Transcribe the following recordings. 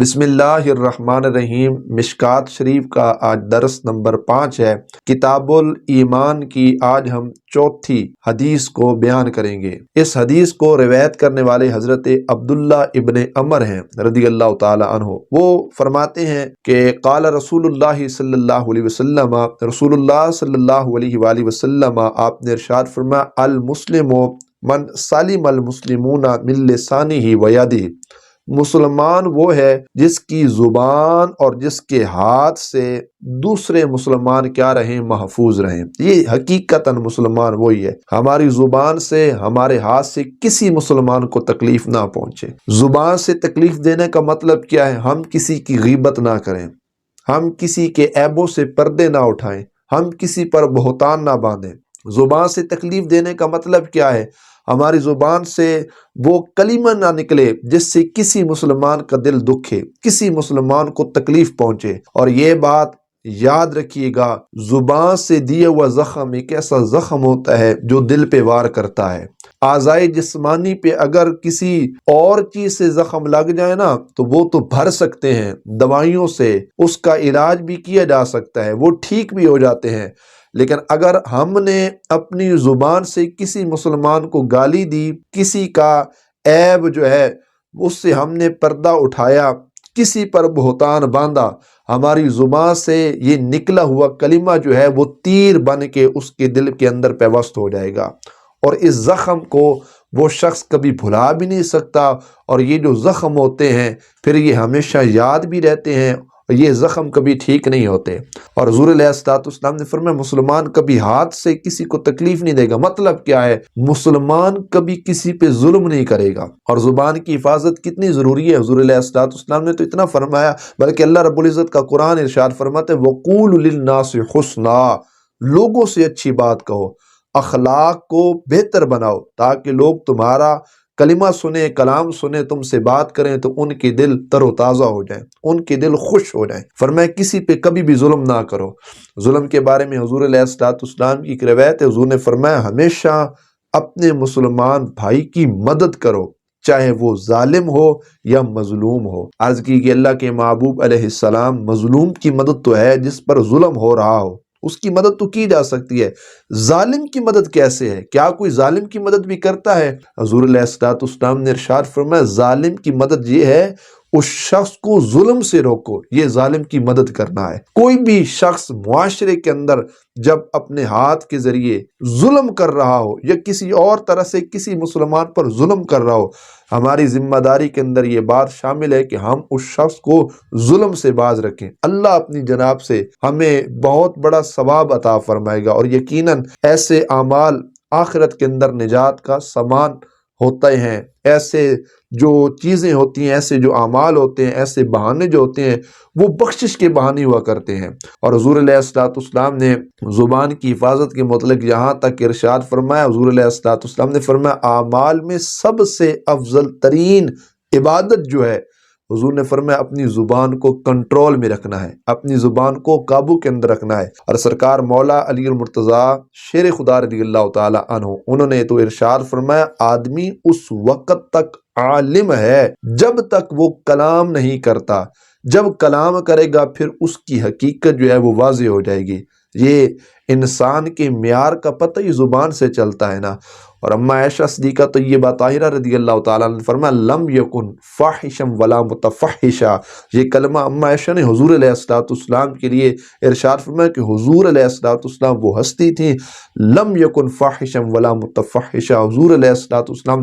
بسم اللہ الرحمن الرحیم۔ مشکات شریف کا آج درس نمبر 5 ہے۔ کتاب الایمان کی آج ہم چوتھی حدیث کو بیان کریں گے۔ اس حدیث کو روایت کرنے والے حضرت عبداللہ ابن عمر ہیں رضی اللہ تعالی عنہ۔ وہ فرماتے ہیں کہ قال رسول اللہ صلی اللہ علیہ وسلم، رسول اللہ صلی اللہ علیہ وآلہ وسلم آپ نے ارشاد فرمایا، المسلم من سلم المسلمون من لسانہ و یدہ، مسلمان وہ ہے جس کی زبان اور جس کے ہاتھ سے دوسرے مسلمان کیا رہیں، محفوظ رہیں۔ یہ حقیقتاً مسلمان وہی ہے، ہماری زبان سے ہمارے ہاتھ سے کسی مسلمان کو تکلیف نہ پہنچے۔ زبان سے تکلیف دینے کا مطلب کیا ہے؟ ہم کسی کی غیبت نہ کریں، ہم کسی کے عیبوں سے پردے نہ اٹھائیں، ہم کسی پر بہتان نہ باندھیں۔ زبان سے تکلیف دینے کا مطلب کیا ہے؟ ہماری زبان سے وہ کلمہ نہ نکلے جس سے کسی مسلمان کا دل دکھے، کسی مسلمان کو تکلیف پہنچے۔ اور یہ بات یاد رکھیے گا، زبان سے دیا ہوا زخم ایک ایسا زخم ہوتا ہے جو دل پہ وار کرتا ہے۔ اعضائے جسمانی پہ اگر کسی اور چیز سے زخم لگ جائے نا تو وہ تو بھر سکتے ہیں، دوائیوں سے اس کا علاج بھی کیا جا سکتا ہے، وہ ٹھیک بھی ہو جاتے ہیں۔ لیکن اگر ہم نے اپنی زبان سے کسی مسلمان کو گالی دی، کسی کا عیب جو ہے اس سے ہم نے پردہ اٹھایا، کسی پر بہتان باندھا، ہماری زبان سے یہ نکلا ہوا کلمہ جو ہے وہ تیر بن کے اس کے دل کے اندر پیوست ہو جائے گا، اور اس زخم کو وہ شخص کبھی بھلا بھی نہیں سکتا۔ اور یہ جو زخم ہوتے ہیں پھر یہ ہمیشہ یاد بھی رہتے ہیں، یہ زخم کبھی ٹھیک نہیں ہوتے۔ اور حضور علیہ الصلوۃ والسلام نے فرمایا مسلمان کبھی ہاتھ سے کسی کو تکلیف نہیں دے گا۔ مطلب کیا ہے؟ مسلمان کبھی کسی پہ ظلم نہیں کرے گا۔ اور زبان کی حفاظت کتنی ضروری ہے، حضور علیہ الصلوۃ والسلام نے تو اتنا فرمایا، بلکہ اللہ رب العزت کا قرآن ارشاد فرماتے ہیں وَقُولُوا لِلنَّاسِ حُسْنًا، لوگوں سے اچھی بات کہو، اخلاق کو بہتر بناؤ تاکہ لوگ تمہارا کلمہ سنیں، کلام سنیں، تم سے بات کریں تو ان کے دل تر و تازہ ہو جائیں، ان کے دل خوش ہو جائیں۔ فرمایا کسی پہ کبھی بھی ظلم نہ کرو۔ ظلم کے بارے میں حضور علیہ السلام کی ایک روایت ہے، حضور نے فرمایا ہمیشہ اپنے مسلمان بھائی کی مدد کرو، چاہے وہ ظالم ہو یا مظلوم ہو۔ عرض کی کہ اللہ کے محبوب علیہ السلام، مظلوم کی مدد تو ہے جس پر ظلم ہو رہا ہو، اس کی مدد تو کی جا سکتی ہے، ظالم کی مدد کیسے ہے؟ کیا کوئی ظالم کی مدد بھی کرتا ہے؟ حضور علیہ السلام نے ارشاد فرمایا ظالم کی مدد یہ ہے اس شخص کو ظلم سے روکو، یہ ظالم کی مدد کرنا ہے۔ کوئی بھی شخص معاشرے کے اندر جب اپنے ہاتھ کے ذریعے ظلم کر رہا ہو یا کسی اور طرح سے کسی مسلمان پر ظلم کر رہا ہو، ہماری ذمہ داری کے اندر یہ بات شامل ہے کہ ہم اس شخص کو ظلم سے باز رکھیں۔ اللہ اپنی جناب سے ہمیں بہت بڑا ثواب عطا فرمائے گا، اور یقیناً ایسے اعمال آخرت کے اندر نجات کا سامان ہوتے ہیں۔ ایسے جو چیزیں ہوتی ہیں، ایسے جو اعمال ہوتے ہیں، ایسے بہانے جو ہوتے ہیں وہ بخشش کے بہانے ہوا کرتے ہیں۔ اور حضور علیہ السلام نے زبان کی حفاظت کے متعلق یہاں تک ارشاد فرمایا، حضور علیہ السلام نے فرمایا اعمال میں سب سے افضل ترین عبادت جو ہے، حضور نے فرمایا اپنی زبان کو کنٹرول میں رکھنا ہے، اپنی زبان کو قابو کے اندر رکھنا ہے۔ اور سرکار مولا علی المرتضیٰ شیر خدا رضی اللہ تعالی عنہ، انہوں نے تو ارشاد فرمایا آدمی اس وقت تک عالم ہے جب تک وہ کلام نہیں کرتا، جب کلام کرے گا پھر اس کی حقیقت جو ہے وہ واضح ہو جائے گی۔ یہ انسان کے معیار کا پتہ ہی زبان سے چلتا ہے نا۔ اور اما عائشہ صدیقہ طیبہ طاہرہ رضی اللہ تعالیٰ عنہ نے فرمایا لم یکن فاحشا ولا متفحشا، یہ کلمہ اما عائشہ نے حضور علیہ السلام کے لیے ارشاد فرمایا کہ حضور علیہ السلام وہ ہستی تھی لم یکن فاحشا ولا متفحشا، حضور علیہ السلام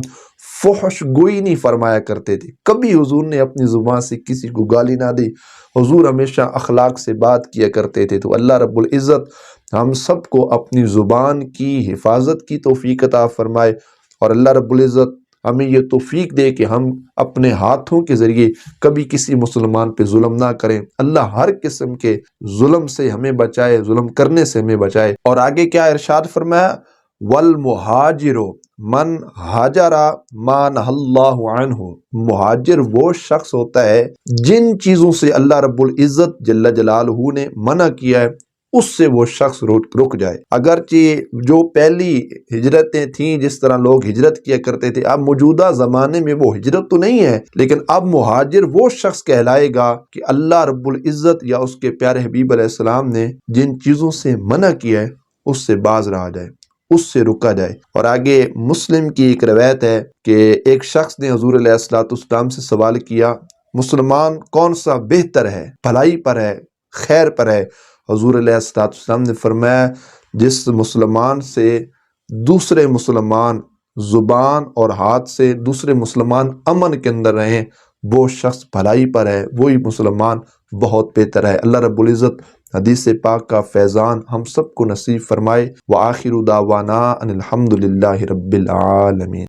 فحش گوئی نہیں فرمایا کرتے تھے، کبھی حضور نے اپنی زبان سے کسی کو گالی نہ دی، حضور ہمیشہ اخلاق سے بات کیا کرتے تھے۔ تو اللہ رب العزت ہم سب کو اپنی زبان کی حفاظت کی توفیق عطا فرمائے، اور اللہ رب العزت ہمیں یہ توفیق دے کہ ہم اپنے ہاتھوں کے ذریعے کبھی کسی مسلمان پہ ظلم نہ کریں۔ اللہ ہر قسم کے ظلم سے ہمیں بچائے، ظلم کرنے سے ہمیں بچائے۔ اور آگے کیا ارشاد فرمایا والمہاجر من ہاجر ما نہی اللہ عنہ، مہاجر وہ شخص ہوتا ہے جن چیزوں سے اللہ رب العزت جل جلالہ نے منع کیا ہے اس سے وہ شخص رک جائے۔ اگرچہ جو پہلی ہجرتیں تھیں جس طرح لوگ ہجرت کیا کرتے تھے، اب موجودہ زمانے میں وہ ہجرت تو نہیں ہے، لیکن اب مہاجر وہ شخص کہلائے گا کہ اللہ رب العزت یا اس کے پیارے حبیب علیہ السلام نے جن چیزوں سے منع کیا ہے اس سے باز رہا جائے، اس سے رکا جائے۔ اور آگے مسلم کی ایک روایت ہے کہ ایک شخص نے حضور علیہ السلام سے سوال کیا، مسلمان کون سا بہتر ہے، بھلائی پر ہے، خیر پر ہے؟ حضور علیہ السلام نے فرمایا، جس مسلمان سے دوسرے مسلمان زبان اور ہاتھ سے دوسرے مسلمان امن کے اندر رہیں، وہ شخص بھلائی پر ہے، وہی مسلمان بہت بہتر ہے۔ اللہ رب العزت حدیث پاک کا فیضان ہم سب کو نصیب فرمائے۔ وآخر دعوانا ان الحمد للہ رب العالمین۔